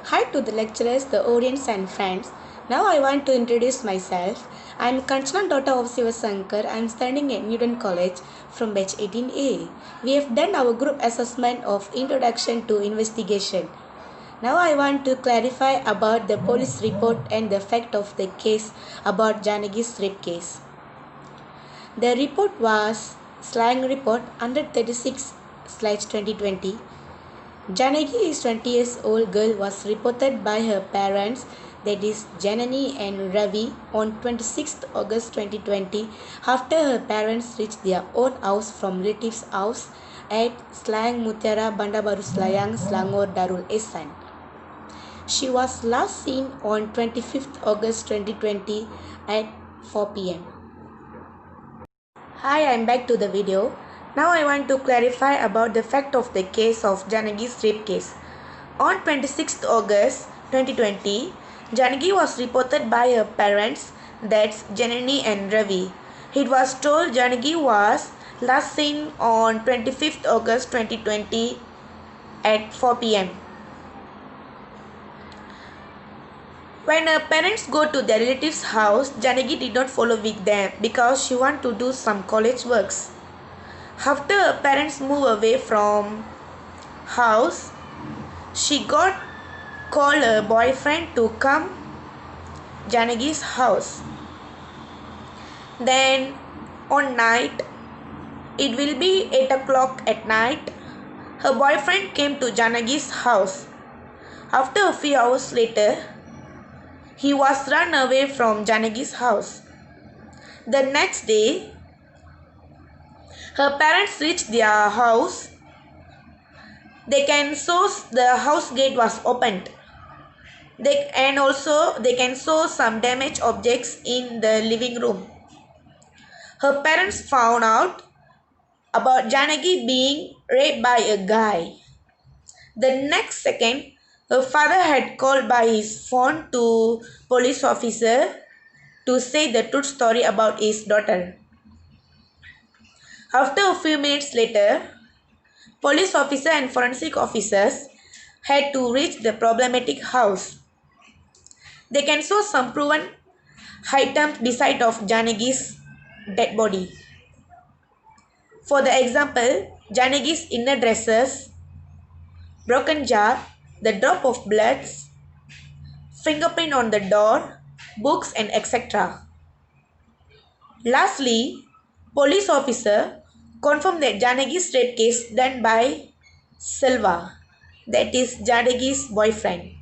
Hi to the lecturers, the audience and friends. Now I want to introduce myself. I am Kanchana daughter of Sivasankar. I am studying at Newton College from batch 18A. We have done our group assessment of Introduction to Investigation. Now I want to clarify about the police report and the fact of the case about Janagi's rape case. The report was Slang Report 136/2020. Janaki is 20 years old girl was reported by her parents, that is Janani and Ravi, on 26th August 2020 after her parents reached their own house from relatives' house at Slang Mutiara Bandabaru Slayang, Selangor, Darul Ehsan. She was last seen on 25th August 2020 at 4 pm. Hi, I'm back to the video. Now I want to clarify about the fact of the case of Janagi's rape case. On 26th August 2020, Janagi was reported by her parents, that's Janani and Ravi. It was told Janagi was last seen on 25th August 2020 at 4 pm. When her parents go to their relative's house, Janagi did not follow with them because she wanted to do some college works. After her parents moved away from house, she got called her boyfriend to come Janagi's house. Then on night, it will be 8 o'clock at night, her boyfriend came to Janagi's house. After a few hours later, he was run away from Janagi's house. The next day, her parents reached their house. They can saw the house gate was opened. They can saw some damaged objects in the living room. Her parents found out about Janagi being raped by a guy. The next second, her father had called by his phone to police officer to say the truth story about his daughter. After a few minutes later, police officer and forensic officers had to reach the problematic house. They can saw some proven items beside of Janagi's dead body. For the example, Janagi's inner dresses, broken jar, the drop of blood, fingerprint on the door, books and etc. Lastly, police officer confirmed that Janagi's rape case done by Silva, that is Janagi's boyfriend.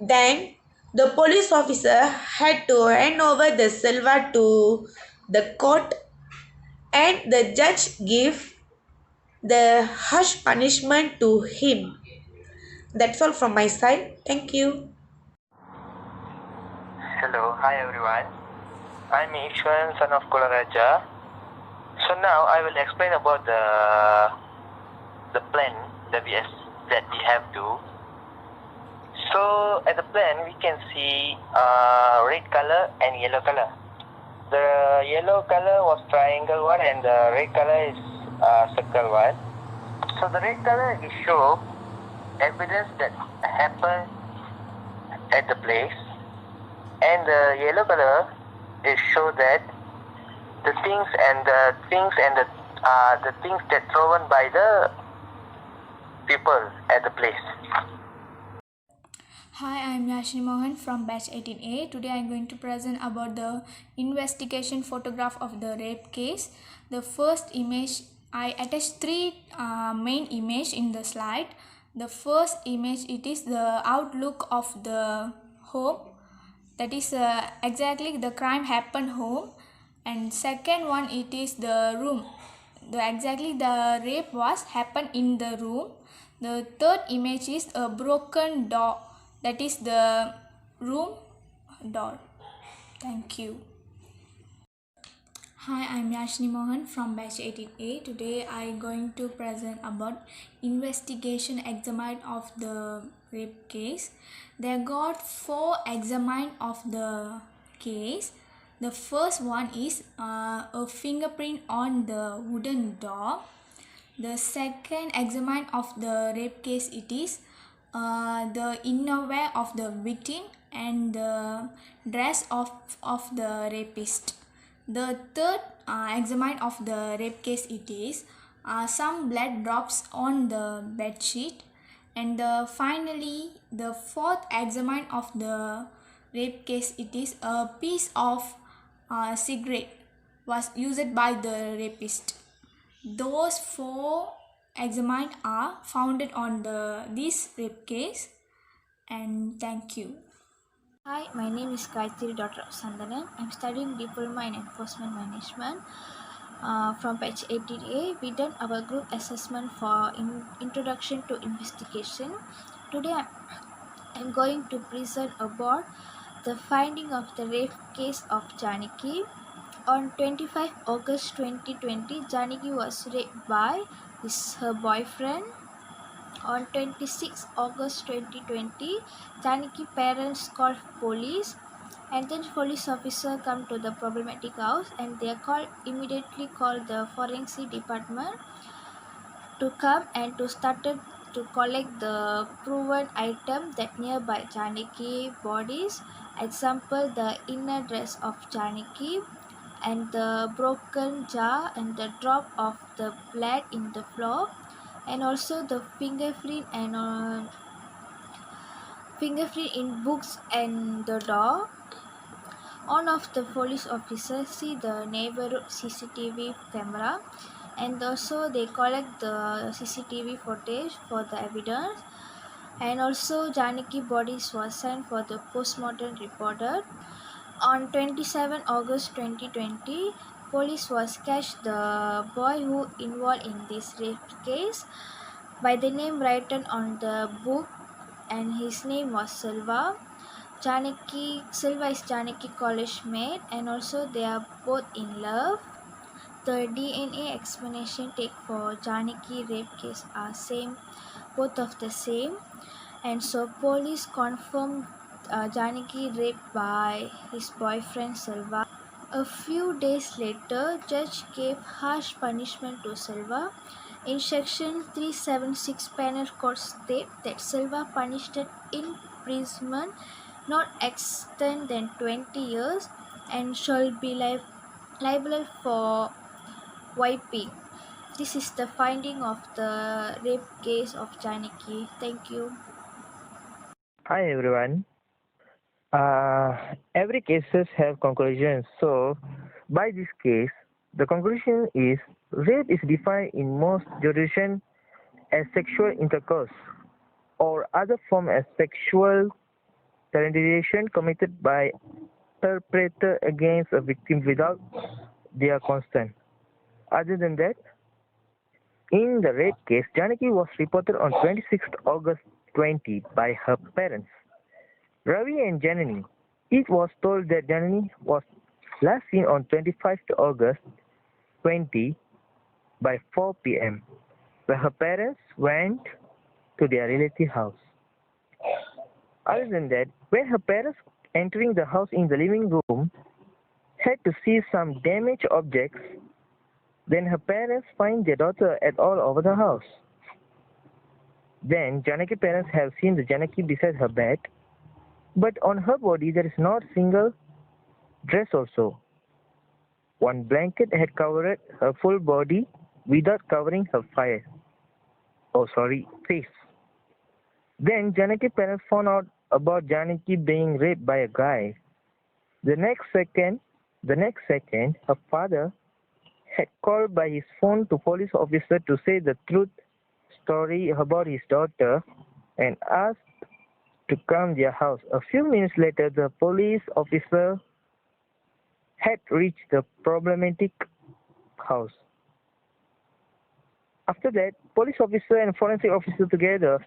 Then the police officer had to hand over the Silva to the court and the judge gave the harsh punishment to him. That's all from my side. Thank you. Hello, hi everyone. I'm Ishwan, son of Kularaja. So now I will explain about the plan that we have to. So at the plan we can see red color and yellow color. The yellow color was triangle one and the red color is circle one. So the red color is show evidence that happened at the place, and the yellow color is show that the things that thrown by the people at the place. Hi, I'm Yashini Mohan from batch 18A. Today I'm going to present about the investigation photograph of the rape case. The first image, I attached three main image in the slide. The first image, it is the outlook of the home. That is exactly the crime happened home. And second one, it is the room. Exactly the rape was happened in the room. The third image is a broken door. That is the room door. Thank you. Hi, I'm Yashini Mohan from batch 18A. Today I'm going to present about investigation examine of the rape case. There got 4 examine of the case. The first one is a fingerprint on the wooden door. The second examine of the rape case, it is the innerwear of the victim and the dress of the rapist. The third examine of the rape case it is some blood drops on the bed sheet, and finally the fourth examine of the rape case it is a piece of cigarette was used by the rapist. Those four examined are founded on this rape case, and thank you. Hi, my name is Gayatri Dr. Sandanan. I'm studying Diploma in Enforcement Management from batch 18A. We done our group assessment for Introduction to Investigation. Today I'm going to present about the finding of the rape case of Janaki. On 25 August 2020, Janaki was raped by her boyfriend. On 26 August 2020, Janaki parents called police, and then police officer come to the problematic house, and they immediately called the forensic department to come and to started to collect the proven item that nearby Janaki bodies. Example, the inner dress of Janaki and the broken jar and the drop of the blood in the floor, and also the fingerprint in books and the door. One of the police officers see the neighborhood CCTV camera, and also they collect the CCTV footage for the evidence, and also Janaki bodies was sent for the postmortem reported. On 27 August 2020, police was catch the boy who involved in this rape case by the name written on the book, and his name was Silva. Silva is Janaki college mate, and also they are both in love. The DNA explanation take for Janaki rape case are same, both of the same, and so police confirmed Janaki raped by his boyfriend Silva. A few days later, judge gave harsh punishment to Silva. In section 376 penal code state that Silva punished imprisonment not extend than 20 years and shall be liable for YP. This is the finding of the rape case of Janaki. Thank you. Hi everyone. Every cases have conclusions. So, by this case, the conclusion is rape is defined in most jurisdictions as sexual intercourse or other form as sexual penetration committed by perpetrator against a victim without their consent. Other than that, in the rape case, Janaki was reported on 26 August 20 by her parents, Ravi and Janani. It was told that Janani was last seen on 25 August 20 by 4 p.m., where her parents went to their relative house. Other than that, when her parents entering the house in the living room had to see some damaged objects, then her parents find their daughter at all over the house. Then Janaki parents have seen the Janaki beside her bed, but on her body there is not a single dress also. One blanket had covered her full body without covering her face. Then Janaki parents found out about Janaki being raped by a guy. The next second, her father had called by his phone to police officer to say the truth story about his daughter and asked to come their house. A few minutes later, the police officer had reached the problematic house. After that, police officer and forensic officer together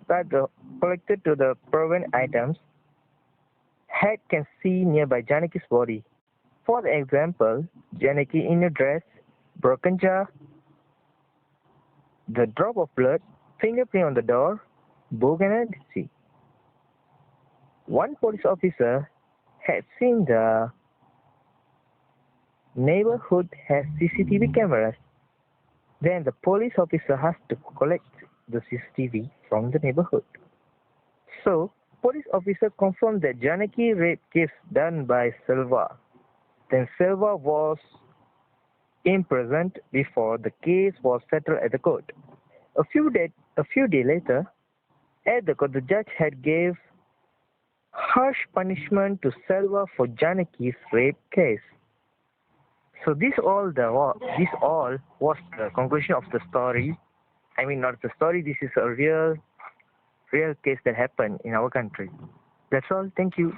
collected to the proven items Head can see nearby Janaki's body. For example, Janaki in a dress, broken jar, the drop of blood, fingerprint on the door, book and identity. One police officer had seen the neighborhood has CCTV cameras. Then the police officer has to collect the CCTV from the neighborhood. So, police officer confirmed that Janaki rape case done by Silva. Then Silva was imprisoned before the case was settled at the court. A few days later, at the court, the judge had gave harsh punishment to Silva for Janaki's rape case. So this all was the conclusion of the story. I mean, not the story. This is a real case that happened in our country. That's all. Thank you.